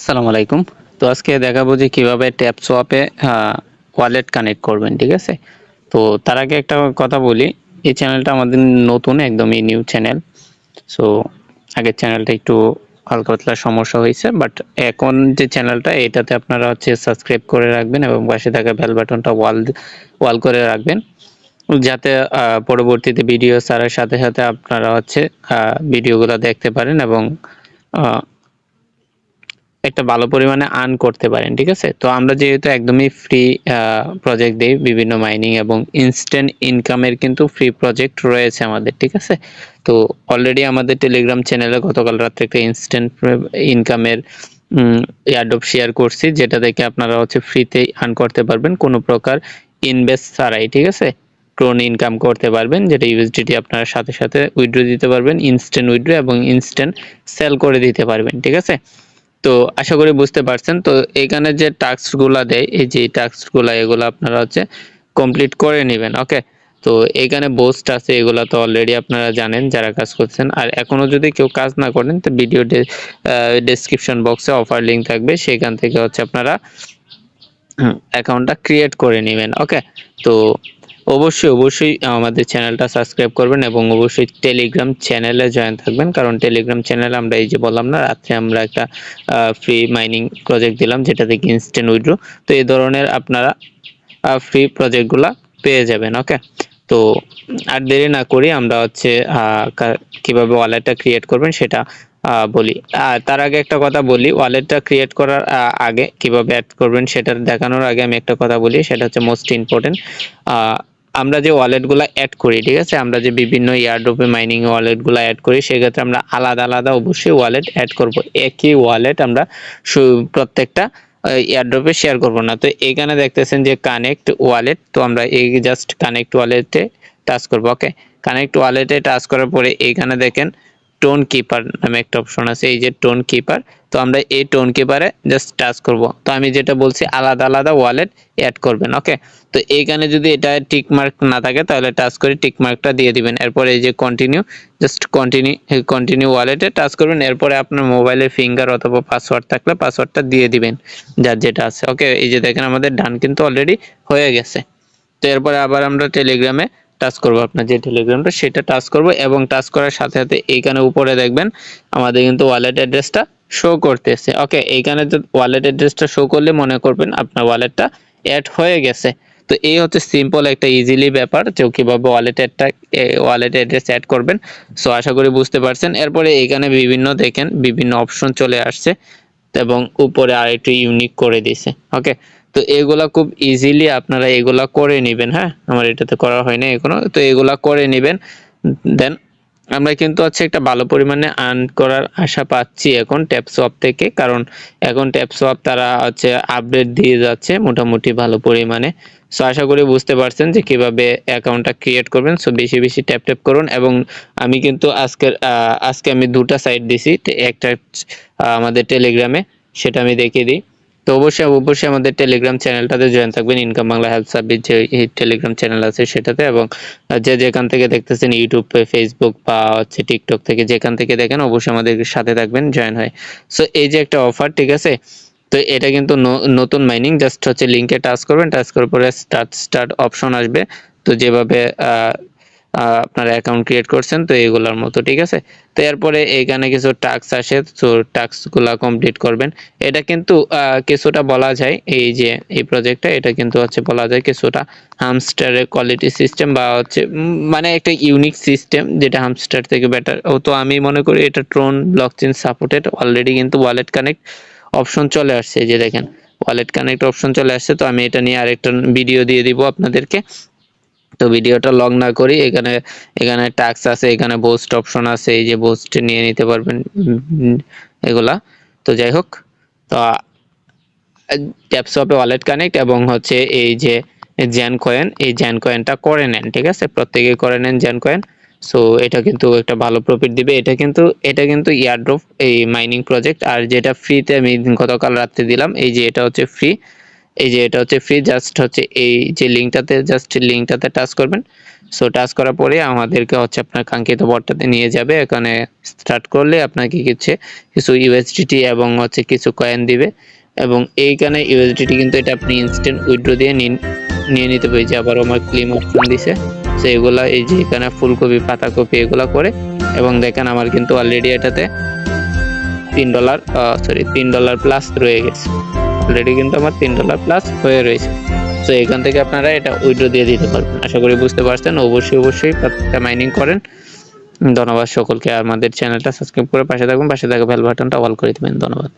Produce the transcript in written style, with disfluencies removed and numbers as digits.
আসসালামু আলাইকুম। তো আজকে দেখাবো যে কিভাবে ট্যাপ সোয়াপে ওয়ালেট কানেক্ট করবেন, ঠিক আছে? তো তার আগে একটা কথা বলি, এই চ্যানেলটা আমাদের নতুন, একদমই নিউ চ্যানেল। সো আগের চ্যানেলটা একটু হালকা পাতলা সমস্যা হয়েছে, বাট এখন যে চ্যানেলটা এটাতে আপনারা সাবস্ক্রাইব করে রাখবেন এবং পাশে থাকা বেল বাটনটা ওয়াল করে রাখবেন, যাতে পরবর্তীতে ভিডিও ছাড়ার সাথে সাথে আপনারা ভিডিওগুলো দেখতে পারেন এবং আহ, একটা ভালো পরিমাণে আর্ন করতে পারেন, ঠিক আছে? তো আমরা যেহেতু একদমই ফ্রি প্রজেক্ট দেই, বিভিন্ন মাইনিং এবং ইনস্ট্যান্ট ইনকামের কিন্তু ফ্রি প্রজেক্ট রয়েছে আমাদের, ঠিক আছে? তো অলরেডি আমাদের টেলিগ্রাম চ্যানেলে গতকাল রাত্রে একটা ইনস্ট্যান্ট ইনকামের এয়ারড্রপ শেয়ার করছি, যেটা থেকে আপনারা ফ্রিতে আর্ন করতে পারবেন কোনো প্রকার ইনভেস্ট ছাড়াই, ঠিক আছে? ক্রোন ইনকাম করতে পারবেন, যেটা ইউএসডিটি আপনারা সাথে সাথে উইথড্র দিতে পারবেন, ইনস্ট্যান্ট উইথড্র এবং ইনস্ট্যান্ট সেল করে দিতে পারবেন, ঠিক আছে? তো আশা করি বুঝতে পারছেন। তো এখানে যে টাস্কগুলা দেয়, এই যে টাস্কগুলা, এগুলো আপনারা কমপ্লিট করে নেবেন। ওকে, তো এখানে বোস্ট আছে, এগুলা তো অলরেডি আপনারা জানেন যারা কাজ করছেন। আর এখনো যদি কেউ কাজ না করেন, তো ভিডিও ডেসক্রিপশন বক্সে অফার লিঙ্ক থাকবে, সেখান থেকে আপনারা অ্যাকাউন্টটা ক্রিয়েট করে নেবেন। ওকে, তো অবশ্যই আমাদের চ্যানেলটা সাবস্ক্রাইব করবেন এবং অবশ্যই টেলিগ্রাম চ্যানেলে জয়েন থাকবেন, কারণ টেলিগ্রাম চ্যানেলে আমরা এই যে বললাম না, রাত্রে আমরা একটা ফ্রি মাইনিং প্রজেক্ট দিলাম, যেটা থেকে ইনস্ট্যান্ট উইথড্র। তো এই ধরনের আপনারা ফ্রি প্রজেক্টগুলা পেয়ে যাবেন। ওকে, তো আর দেরি না করি আমরা কিভাবে ওয়ালেটটা ক্রিয়েট করবেন সেটা বলি। তার আগে একটা কথা বলি, ওয়ালেটটা ক্রিয়েট করার আগে কিভাবে অ্যাড করবেন সেটা দেখানোর আগে আমি একটা কথা বলি, সেটা হচ্ছে মোস্ট ইম্পর্টেন্ট। আমরা যে ওয়ালেটগুলো অ্যাড করি, ঠিক আছে, আমরা যে বিভিন্ন এয়ারড্রপে মাইনিং ওয়ালেটগুলো অ্যাড করি, সেক্ষেত্রে আমরা আলাদা আলাদা অবশ্যই ওয়ালেট অ্যাড করব। একই ওয়ালেট আমরা প্রত্যেকটা এয়ারড্রপে শেয়ার করব না। তো এখানে দেখতেছেন যে কানেক্ট ওয়ালেট, তো আমরা এই জাস্ট কানেক্ট ওয়ালেটে টাচ করব। ওকে, কানেক্ট ওয়ালেটে টাচ করার পরে এইখানে দেখেন টোন কিপার নামে একটা অপশন আছে, এই যে টোন কিপার। তো আমরা এই টোন কিপারে জাস্ট টাচ করব। তো আমি যেটা বলছি, আলাদা আলাদা ওয়ালেট অ্যাড করবেন। ওকে, তো এইখানে যদি এটা টিক মার্ক না থাকে তাহলে টাচ করে টিক মার্কটা দিয়ে দিবেন। এরপর এই যে কন্টিনিউ, জাস্ট কন্টিনিউ ওয়ালেটে টাচ করবেন। এরপরে আপনার মোবাইলের ফিঙ্গার অথবা পাসওয়ার্ড থাকলে পাসওয়ার্ডটা দিয়ে দিবেন, যার যেটা আছে। ওকে, এই যে দেখেন আমাদের ডান কিন্তু অলরেডি হয়ে গেছে। তো এরপরে আবার আমরা টেলিগ্রামে টাচ করব, আপনার যে টেলিগ্রামটা সেটা টাচ করব এবং টাচ করার সাথে সাথে এইখানে উপরে দেখবেন আমাদের কিন্তু ওয়ালেট অ্যাড্রেসটা শো করতেছে। ওকে, এইখানে তো ওয়ালেট অ্যাড্রেসটা শো করলে মনে করবেন আপনার ওয়ালেটটা অ্যাড হয়ে গেছে। তো এই হচ্ছে সিম্পল একটা ইজিলি ব্যাপার যে কিভাবে ওয়ালেট অ্যাড্রেস অ্যাড করবেন। সো আশা করি বুঝতে পারছেন। এরপরে এখানে দেখেন বিভিন্ন অপশন চলে আসছে এবং উপরে আরেকটু ইউনিক করে দিয়েছে। ওকে, তো এগুলা খুব ইজিলি আপনারা এগুলা করে নেবেন। হ্যাঁ, আমার এটাতে করা হয় না এখনো, তো এগুলা করে নেবেন। দেন আমরা কিন্তু একটা ভালো পরিমাণে আর্ন করার আশা পাচ্ছি এখন ট্যাপসোয়াপ থেকে, কারণ এখন ট্যাপসোয়াপ তারা আপডেট দিয়ে যাচ্ছে মোটামুটি ভালো পরিমাণে। সো আশা করি বুঝতে পারছেন যে কিভাবে অ্যাকাউন্টটা ক্রিয়েট করবেন। সো বেশি বেশি ট্যাপ ট্যাপ করুন। এবং আমি কিন্তু আজকে আমি দুটা সাইট দিছি, একটা আমাদের টেলিগ্রামে, সেটা আমি দেখিয়ে দিই। তো অবশ্যই আমাদের টেলিগ্রাম চ্যানেলটাতে জয়েন থাকবেন, ইনকাম বাংলা হেল্প সার্ভিস যে টেলিগ্রাম চ্যানেল আছে সেটাতে। এবং যে যেখান থেকে দেখতেছেন, ইউটিউব, ফেসবুক বা টিকটক থেকে যেখান থেকে দেখেন, অবশ্যই আমাদের সাথে থাকবেন জয়েন হয়। সো এই যে একটা অফার, ঠিক আছে? তো এটা কিন্তু নতুন মাইনিং, জাস্ট লিংকে টাচ করবেন, টাচ করার পরে স্টার্ট অপশন আসবে। তো যেভাবে আপনার অ্যাকাউন্ট ক্রিয়েট করছেন, তো এগুলোর মতো, ঠিক আছে? তো এরপরে এখানে কিছু টাস্ক আসে, তো টাস্কগুলো কমপ্লিট করবেন। এটা কিন্তু কিছুটা বলা যায়, এই যে এই প্রজেক্টটা, এটা কিন্তু বলা যায় কিছুটা হামস্টারের কোয়ালিটি সিস্টেম, বা মানে একটা ইউনিক সিস্টেম, যেটা হামস্টার থেকে বেটার। তো আমি মনে করি এটা ট্রোন ব্লকচেন সাপোর্টেড। অলরেডি কিন্তু ওয়ালেট কানেক্ট অপশন চলে আসছে, এই যে দেখেন ওয়ালেট কানেক্ট অপশন চলে আসছে। তো আমি এটা নিয়ে আরেকটা ভিডিও দিয়ে দিব আপনাদেরকে। তো ভিডিওটা লং না করি, এখানে এখানে টাস্ক আছে, এখানে বুস্ট অপশন আছে, এই যে বুস্ট নিয়ে নিতে পারবেন এগুলা। তো যাই হোক, তো ট্যাপসপে ওয়ালেট কানেক্ট এবং এই যে জ্যান কয়েন, এই জ্যান কয়েনটা করে নেন, ঠিক আছে? প্রত্যেকেই করে নেন জ্যান কয়েন। সো এটা কিন্তু একটা ভালো প্রফিট দিবে। এটা কিন্তু ইয়ারড্রপ এই মাইনিং প্রজেক্ট। আর যেটা ফ্রিতে আমি গতকাল রাত্রে দিলাম, এই যে এটা ফ্রি, এই যে এটা হচ্ছে ফ্রি, জাস্ট হচ্ছে এই যে লিঙ্কটাতে টাচ করবেন। সো টাচ করার পরে আমাদেরকে হচ্ছে আপনার কাঙ্ক্ষিত বটটাতে নিয়ে যাবে। এখানে স্টার্ট করলে আপনাকে কিছু ইউএসডিটি এবং হচ্ছে কিছু কয়েন দিবে, এবং এইখানে ইউএসডিটি কিন্তু এটা আপনি ইনস্ট্যান্ট উইথড্র দিয়ে নিয়ে নিতে পারি। যে আবার আমার ক্লেম অপশন দিছে, সো এগুলা এই যে এখানে ফুলকপি পাতাকপি এগুলা করে, এবং দেখেন আমার কিন্তু অলরেডি এটাতে $3 প্লাস রয়ে গেছে। অলরেডি কিন্তু আমার $3 প্লাস হয়ে রয়েছে। তো এখান থেকে আপনারা এটা উইথড্র দিয়ে দিতে পারবেন। আশা করি বুঝতে পারছেন। অবশ্যই প্রত্যেকটা মাইনিং করেন। ধন্যবাদ সকলকে। আমাদের চ্যানেলটা সাবস্ক্রাইব করে পাশে থাকবেন, পাশে থাকা বেল বাটনটা অল করে দিবেন। ধন্যবাদ।